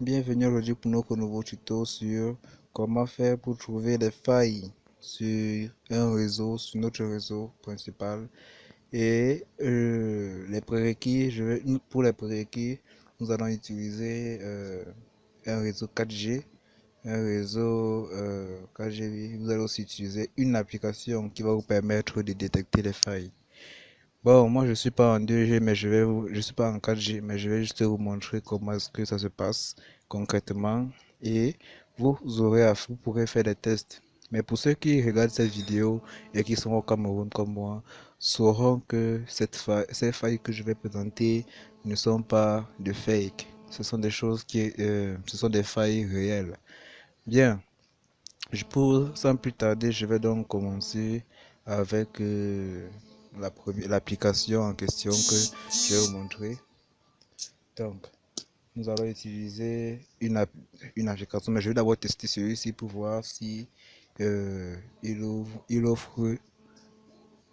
Bienvenue aujourd'hui pour notre nouveau tuto sur comment faire pour trouver des failles sur un réseau, sur notre réseau principal. Et les prérequis, pour les prérequis, nous allons utiliser un réseau 4G. Un réseau 4G, oui. Vous allez aussi utiliser une application qui va vous permettre de détecter les failles. Bon, moi je suis pas en 2G, mais je suis pas en 4G, mais je vais juste vous montrer comment est-ce que ça se passe concrètement et vous pourrez faire des tests. Mais pour ceux qui regardent cette vidéo et qui sont au Cameroun comme moi, sauront que ces failles que je vais présenter ne sont pas de fake. Ce sont des choses ce sont des failles réelles. Bien, sans plus tarder, je vais donc commencer avec l'application en question que je vais vous montrer. Donc, nous allons utiliser une application, mais je vais d'abord tester celui-ci pour voir si il offre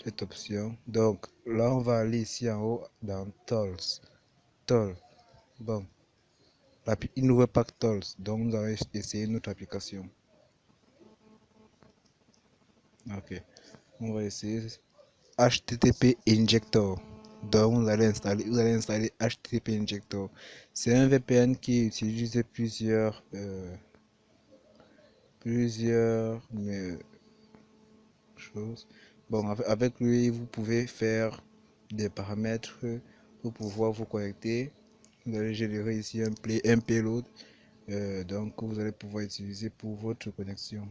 cette option. Donc, là, on va aller ici en haut dans Tools. Tool. Bon, il n'ouvre pas Tools, donc nous allons essayer notre application. Ok, on va essayer HTTP Injector. Donc vous allez installer HTTP Injector. C'est un VPN qui utilise plusieurs choses. Bon, avec lui, vous pouvez faire des paramètres pour pouvoir vous connecter. Vous allez générer ici un payload, donc vous allez pouvoir utiliser pour votre connexion.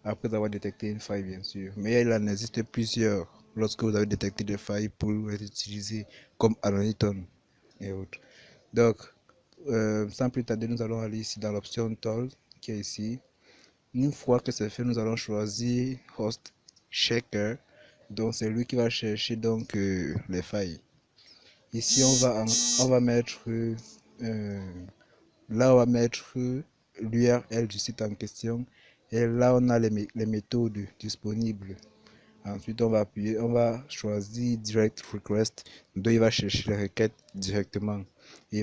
Après avoir détecté une faille, bien sûr. Mais il en existe plusieurs lorsque vous avez détecté des failles pour les utiliser comme Anoniton et autres. Donc, sans plus tarder, nous allons aller ici dans l'option Tool qui est ici. Une fois que c'est fait, nous allons choisir Host Checker. Donc, c'est lui qui va chercher donc les failles. Ici, on va mettre là, on va mettre l'URL du site en question. Et là, on a les méthodes disponibles. Ensuite, on va choisir Direct Request. Donc, il va chercher les requêtes directement et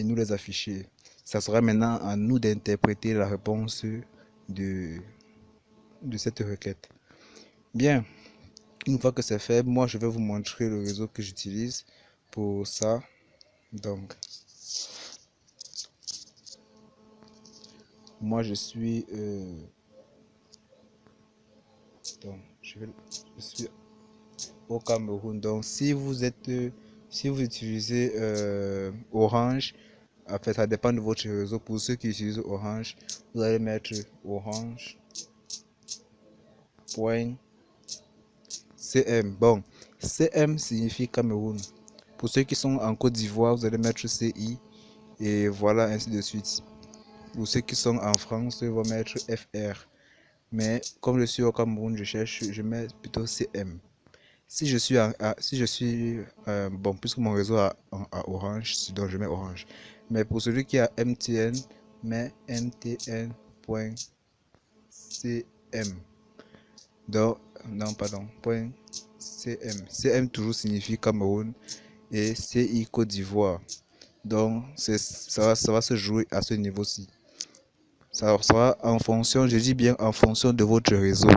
nous les afficher. Ça sera maintenant à nous d'interpréter la réponse de, de cette requête. Bien, une fois que c'est fait, moi, je vais vous montrer le réseau que j'utilise pour ça. Donc, moi, je suis je suis au Cameroun. Donc, si vous utilisez Orange, en fait, ça dépend de votre réseau. Pour ceux qui utilisent Orange, vous allez mettre orange.cm. Bon, CM signifie Cameroun. Pour ceux qui sont en Côte d'Ivoire, vous allez mettre CI et voilà, ainsi de suite. Pour ceux qui sont en France, ils vont mettre FR. Mais comme je suis au Cameroun, je mets plutôt CM. Si je suis bon, puisque mon réseau a Orange, donc je mets Orange. Mais pour celui qui a MTN, mets mtn.cm. Donc, non, pardon, .cm. CM toujours signifie Cameroun et CI Côte d'Ivoire. Donc, ça va se jouer à ce niveau-ci. Ça sera en fonction, je dis bien en fonction de votre réseau.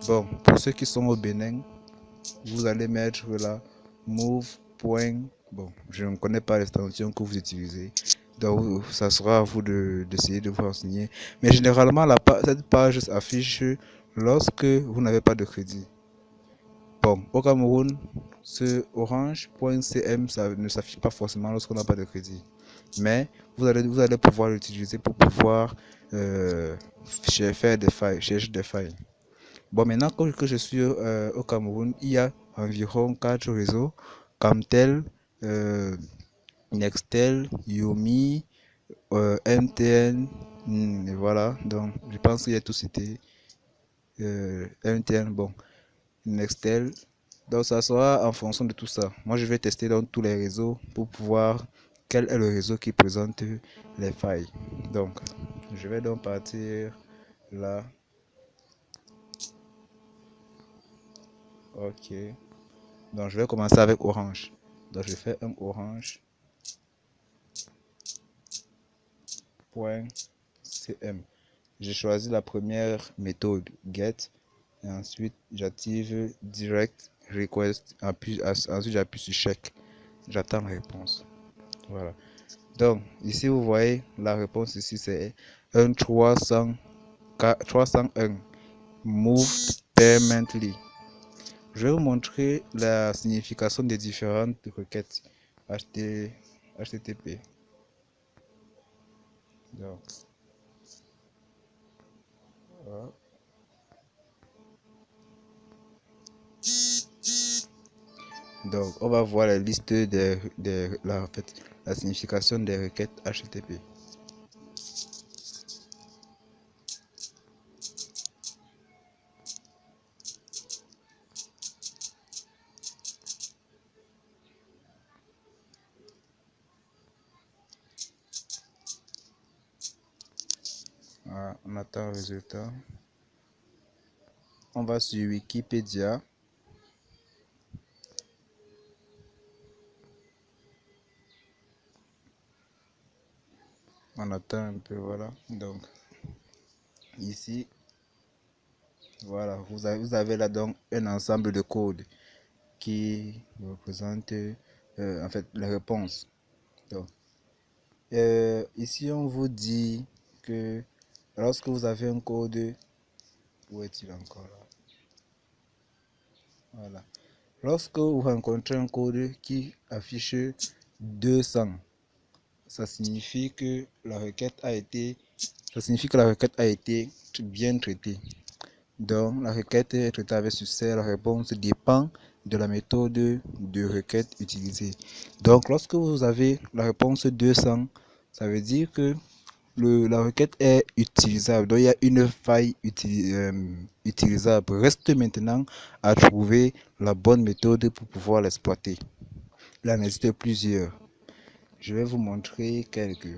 Bon, pour ceux qui sont au Bénin, vous allez mettre là move. Bon, je ne connais pas l'extension que vous utilisez, donc ça sera à vous d'essayer de vous renseigner. Mais généralement, cette page s'affiche lorsque vous n'avez pas de crédit. Bon, au Cameroun, ce orange.cm ça ne s'affiche pas forcément lorsqu'on n'a pas de crédit. Mais vous allez pouvoir l'utiliser pour pouvoir chercher des failles. Bon, maintenant que je suis au Cameroun, il y a environ 4 réseaux, Camtel, Nextel, Yomi, MTN, et voilà. Donc, je pense qu'il y a tout cité. MTN, bon, Nextel. Donc, ça sera en fonction de tout ça. Moi, je vais tester dans tous les réseaux pour pouvoir quel est le réseau qui présente les failles. Donc, je vais donc partir là. Ok. Donc, je vais commencer avec Orange. Donc, je fais un Orange. .cm. J'ai choisi la première méthode get et ensuite j'active direct request. Ensuite j'appuie sur check. J'attends la réponse. Voilà. Donc ici vous voyez la réponse ici c'est un 301 moved permanently. Je vais vous montrer la signification des différentes requêtes HTTP. Donc, voilà. Donc, on va voir la liste la signification des requêtes HTTP. Voilà, on attend le résultat. On va sur Wikipédia. On attend un peu, voilà. Donc, ici, voilà, vous avez là donc un ensemble de codes qui représente en fait les réponses. Donc, ici on vous dit que lorsque vous avez un code, où est-il encore là? Voilà. Lorsque vous rencontrez un code qui affiche 200, ça signifie que la requête a été bien traitée. Donc, la requête est traitée avec succès. La réponse dépend de la méthode de requête utilisée. Donc, lorsque vous avez la réponse 200, ça veut dire que la requête est utilisable. Donc, il y a une faille utilisable. Reste maintenant à trouver la bonne méthode pour pouvoir l'exploiter. Il en existe plusieurs. Je vais vous montrer quelques.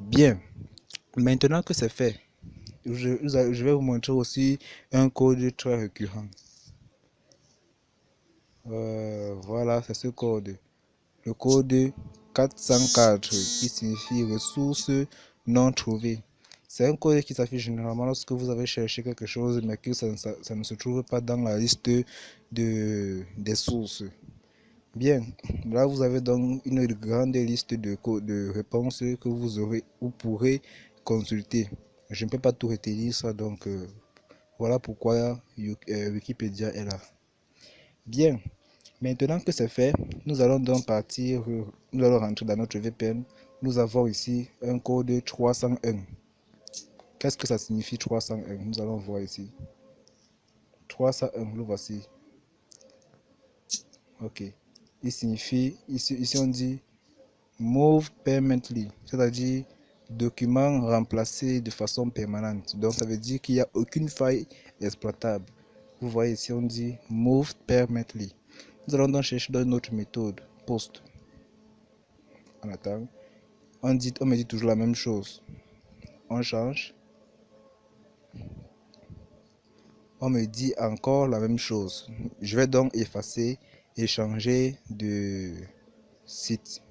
Bien, maintenant que c'est fait, je vais vous montrer aussi un code très récurrent. Voilà, c'est ce code. Le code 404 qui signifie ressources non trouvées. C'est un code qui s'affiche généralement lorsque vous avez cherché quelque chose mais que ça ne se trouve pas dans la liste des sources. Bien, là vous avez donc une grande liste de réponses que vous pourrez consulter. Je ne peux pas tout retenir ça, donc voilà pourquoi Wikipédia est là. Bien, maintenant que c'est fait, nous allons donc nous allons rentrer dans notre VPN. Nous avons ici un code 301. Qu'est-ce que ça signifie 301? Nous allons voir ici. 301, le voici. Ok. Il signifie, ici on dit move permanently, c'est-à-dire document remplacé de façon permanente. Donc ça veut dire qu'il n'y a aucune faille exploitable. Vous voyez ici on dit move permanently. Nous allons donc chercher dans notre méthode post. On attend. On me dit toujours la même chose. On change. On me dit encore la même chose. Je vais donc effacer et changer de site.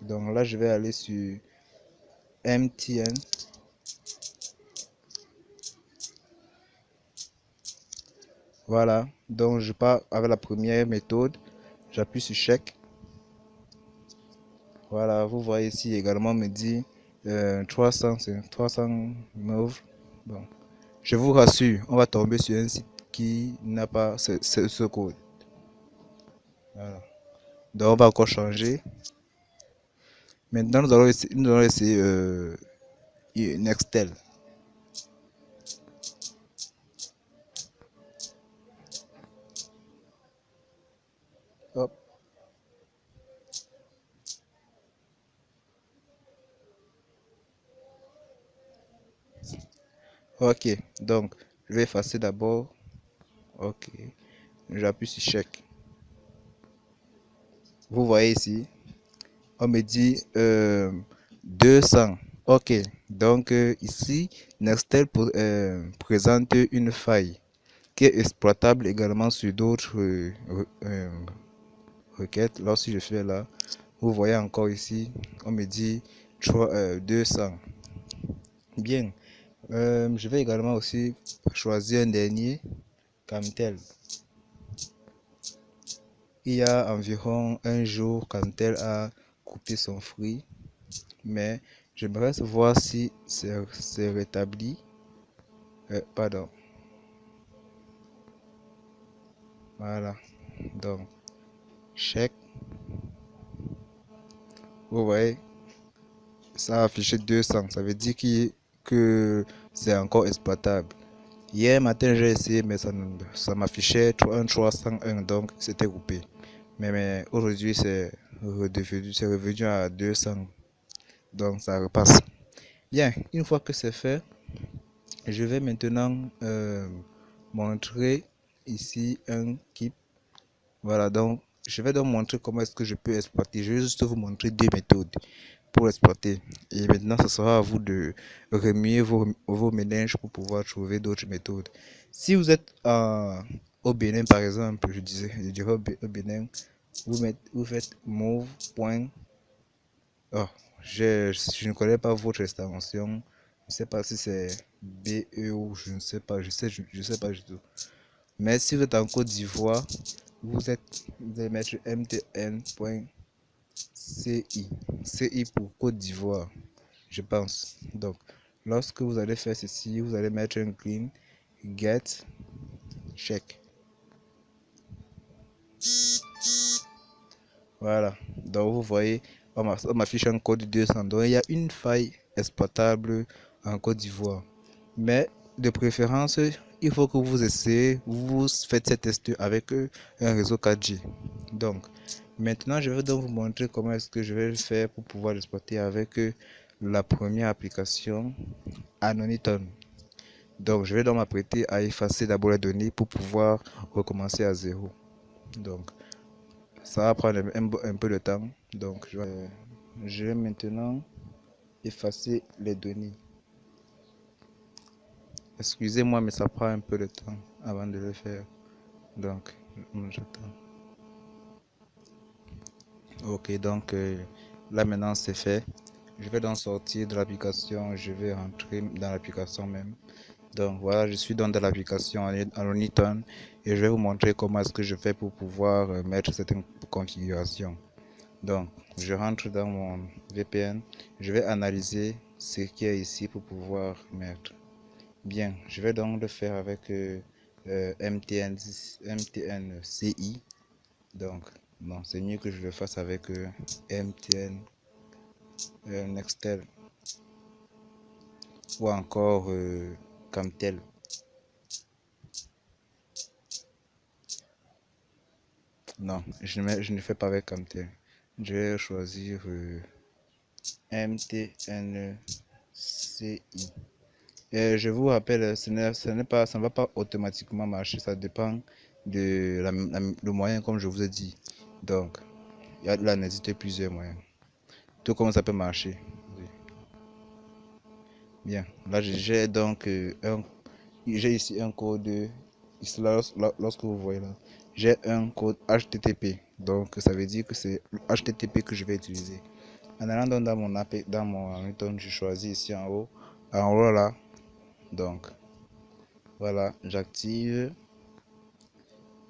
Donc là, je vais aller sur MTN. Voilà. Donc je pars avec la première méthode. J'appuie sur check. Voilà. Vous voyez ici également me dit 309. Bon. Je vous rassure, on va tomber sur un site qui n'a pas ce code. Voilà. Donc on va encore changer. Maintenant nous allons essayer Nextel. Hop. Ok, donc je vais effacer d'abord. Ok, j'appuie sur check. Vous voyez ici, on me dit 200. Ok, donc ici, Nextel présente une faille qui est exploitable également sur d'autres requêtes. Lorsque je fais là, vous voyez encore ici, on me dit 200. Bien, je vais également aussi choisir un dernier Camtel. Il y a environ un jour, Camtel a coupé son fruit, mais j'aimerais voir si c'est rétabli. Pardon. Voilà. Donc, chèque. Vous voyez, ça a affiché 200. Ça veut dire que c'est encore exploitable. Hier matin, j'ai essayé, mais ça m'affichait un 301, donc c'était coupé. Mais aujourd'hui, c'est revenu à 200. Donc, ça repasse. Bien, une fois que c'est fait, je vais maintenant montrer ici un keep. Voilà, donc je vais donc montrer comment est-ce que je peux exploiter. Je vais juste vous montrer deux méthodes pour exploiter. Et maintenant, ce sera à vous de remuer vos méninges pour pouvoir trouver d'autres méthodes. Si vous êtes au Bénin, par exemple, je dirais au Bénin, vous faites move. Oh, je ne connais pas votre extension. Je ne sais pas si c'est BE ou je ne sais pas. Je sais pas du tout. Mais si vous êtes en Côte d'Ivoire, vous allez mettre mtn.ci. CI pour Côte d'Ivoire, je pense. Donc, lorsque vous allez faire ceci, vous allez mettre un green get check. Voilà. Donc, vous voyez, on m'affiche un code 200. Donc, il y a une faille exploitable en Côte d'Ivoire. Mais de préférence, il faut que vous essayez, vous faites ces tests avec un réseau 4G. Donc, maintenant, je vais donc vous montrer comment est-ce que je vais le faire pour pouvoir l'exploiter avec la première application Anoniton. Donc, je vais donc m'apprêter à effacer d'abord les données pour pouvoir recommencer à zéro. Donc, ça va prendre un peu de temps. Donc, je vais maintenant effacer les données. Excusez-moi, mais ça prend un peu de temps avant de le faire. Donc, j'attends. Ok, donc là maintenant c'est fait. Je vais donc sortir de l'application. Je vais rentrer dans l'application même. Donc voilà, je suis dans l'application Anoniton et je vais vous montrer comment est-ce que je fais pour pouvoir mettre certaines configurations. Donc, je rentre dans mon VPN. Je vais analyser ce qu'il y a ici pour pouvoir mettre. Bien, je vais donc le faire avec MTN-CI. Donc, bon, c'est mieux que je le fasse avec MTN Nextel ou encore Camtel. Non, je ne fais pas avec Camtel. Je vais choisir MTN-CI. Et je vous rappelle, ça ne va pas automatiquement marcher, ça dépend de le moyen comme je vous ai dit. Donc, là, n'hésitez plusieurs moyens. Tout comme ça peut marcher. Oui. Bien, là j'ai donc j'ai ici un code, ici, lorsque vous voyez là, j'ai un code HTTP. Donc, ça veut dire que c'est HTTP que je vais utiliser. En allant donc dans mon Anoniton, je choisis ici en haut là. Donc, voilà, j'active,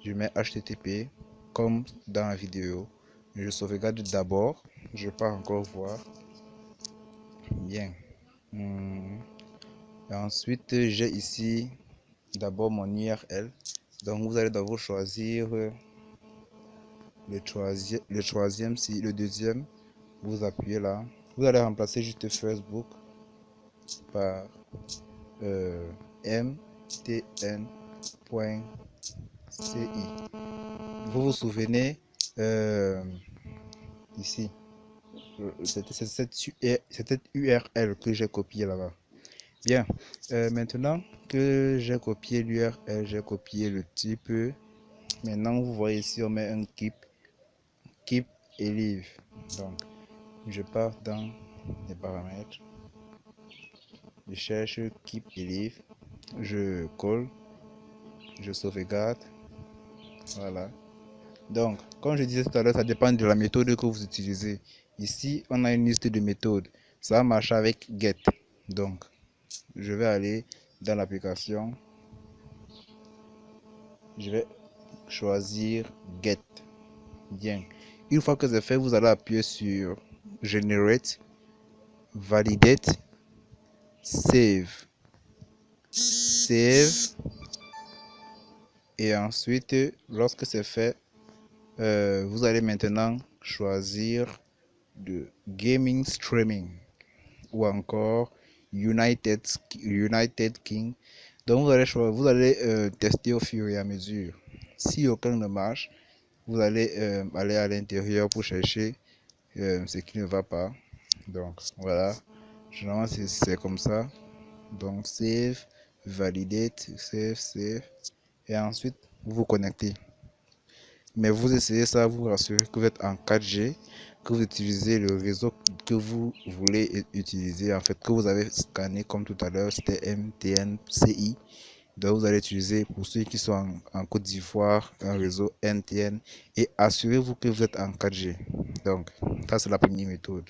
je mets HTTP comme dans la vidéo. Je sauvegarde d'abord, je vais pas encore voir. Bien. Et ensuite, j'ai ici d'abord mon URL. Donc, vous allez d'abord choisir le deuxième. Vous appuyez là. Vous allez remplacer juste Facebook par mtn.ci. Vous vous souvenez ici, c'est cette URL que j'ai copié là-bas. Bien, maintenant que j'ai copié l'URL, j'ai copié le type. Maintenant, vous voyez ici, on met un keep et leave. Donc, je pars dans les paramètres. Je cherche keep et leave. Je colle. Je sauvegarde. Voilà. Donc, comme je disais tout à l'heure, ça dépend de la méthode que vous utilisez. Ici, on a une liste de méthodes. Ça marche avec Get. Donc, je vais aller dans l'application. Je vais choisir Get. Bien. Une fois que c'est fait, vous allez appuyer sur Generate, Validate, Save. Save. Et ensuite, lorsque c'est fait, vous allez maintenant choisir de Gaming Streaming ou encore United King. Donc vous allez tester au fur et à mesure. Si aucun ne marche, vous allez aller à l'intérieur pour chercher ce qui ne va pas. Donc voilà, généralement c'est comme ça. Donc save, validate, save et ensuite vous vous connectez. Mais vous essayez ça, vous rassurez que vous êtes en 4G, que vous utilisez le réseau que vous voulez utiliser, en fait, que vous avez scanné comme tout à l'heure, c'était MTN-CI. Donc vous allez utiliser, pour ceux qui sont en Côte d'Ivoire, un réseau NTN et assurez-vous que vous êtes en 4G. Donc, ça c'est la première méthode.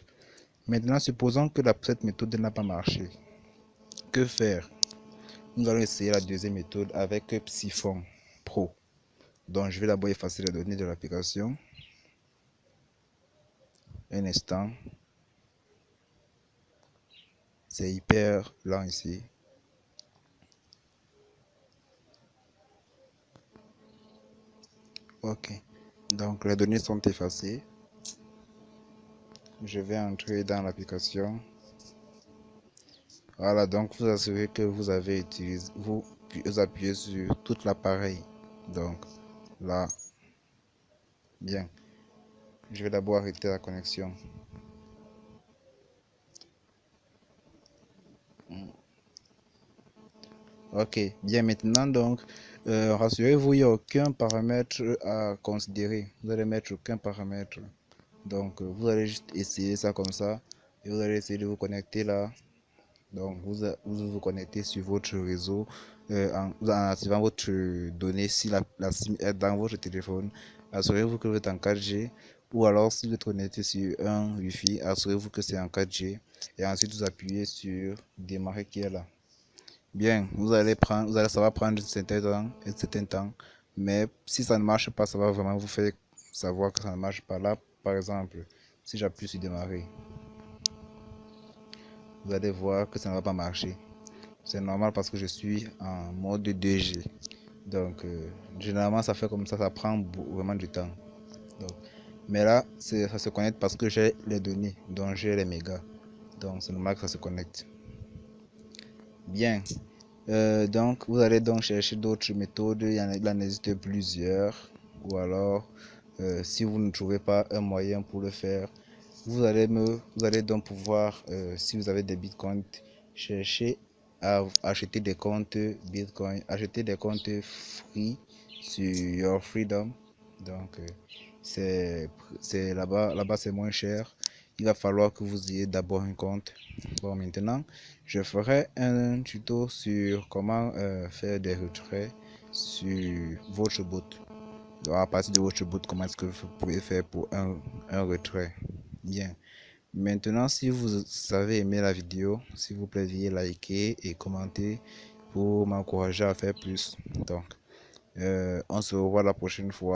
Maintenant, supposons que cette méthode n'a pas marché. Que faire? Nous allons essayer la deuxième méthode avec Psiphon Pro. Donc, je vais d'abord effacer les données de l'application. Un instant. C'est hyper lent ici. Ok. Donc, les données sont effacées. Je vais entrer dans l'application. Voilà, donc vous assurez que vous avez utilisé, vous appuyez sur tout l'appareil. Donc, là, bien. Je vais d'abord arrêter la connexion. Ok, bien maintenant donc, rassurez-vous, il n'y a aucun paramètre à considérer. Vous allez mettre aucun paramètre. Donc, vous allez juste essayer ça comme ça. Et vous allez essayer de vous connecter là. Donc, vous connectez sur votre réseau en activant votre donnée si la SIM est dans votre téléphone. Assurez-vous que vous êtes en 4G. Ou alors, si vous êtes connecté sur un Wi-Fi, assurez-vous que c'est en 4G. Et ensuite, vous appuyez sur démarrer qui est là. Bien, ça va prendre un certain temps, mais si ça ne marche pas, ça va vraiment vous faire savoir que ça ne marche pas. Là, par exemple, si j'appuie sur démarrer, vous allez voir que ça ne va pas marcher. C'est normal parce que je suis en mode 2G. Donc, généralement, ça fait comme ça prend vraiment du temps. Donc, mais là, ça se connecte parce que j'ai les données, donc j'ai les mégas. Donc, c'est normal que ça se connecte. Bien. Donc, vous allez donc chercher d'autres méthodes. Il en existe plusieurs. Ou alors, si vous ne trouvez pas un moyen pour le faire, vous allez donc pouvoir, si vous avez des bitcoins, chercher à acheter des comptes bitcoin, acheter des comptes free sur Your Freedom. Donc, c'est là-bas c'est moins cher. Il va falloir que vous ayez d'abord un compte. Bon, maintenant, je ferai un tuto sur comment faire des retraits sur votre bot. Donc, à partir de votre bot, comment est-ce que vous pouvez faire pour un retrait. Bien. Maintenant, si vous avez aimé la vidéo, s'il vous plaît, veuillez liker et commenter pour m'encourager à faire plus. Donc, on se revoit la prochaine fois.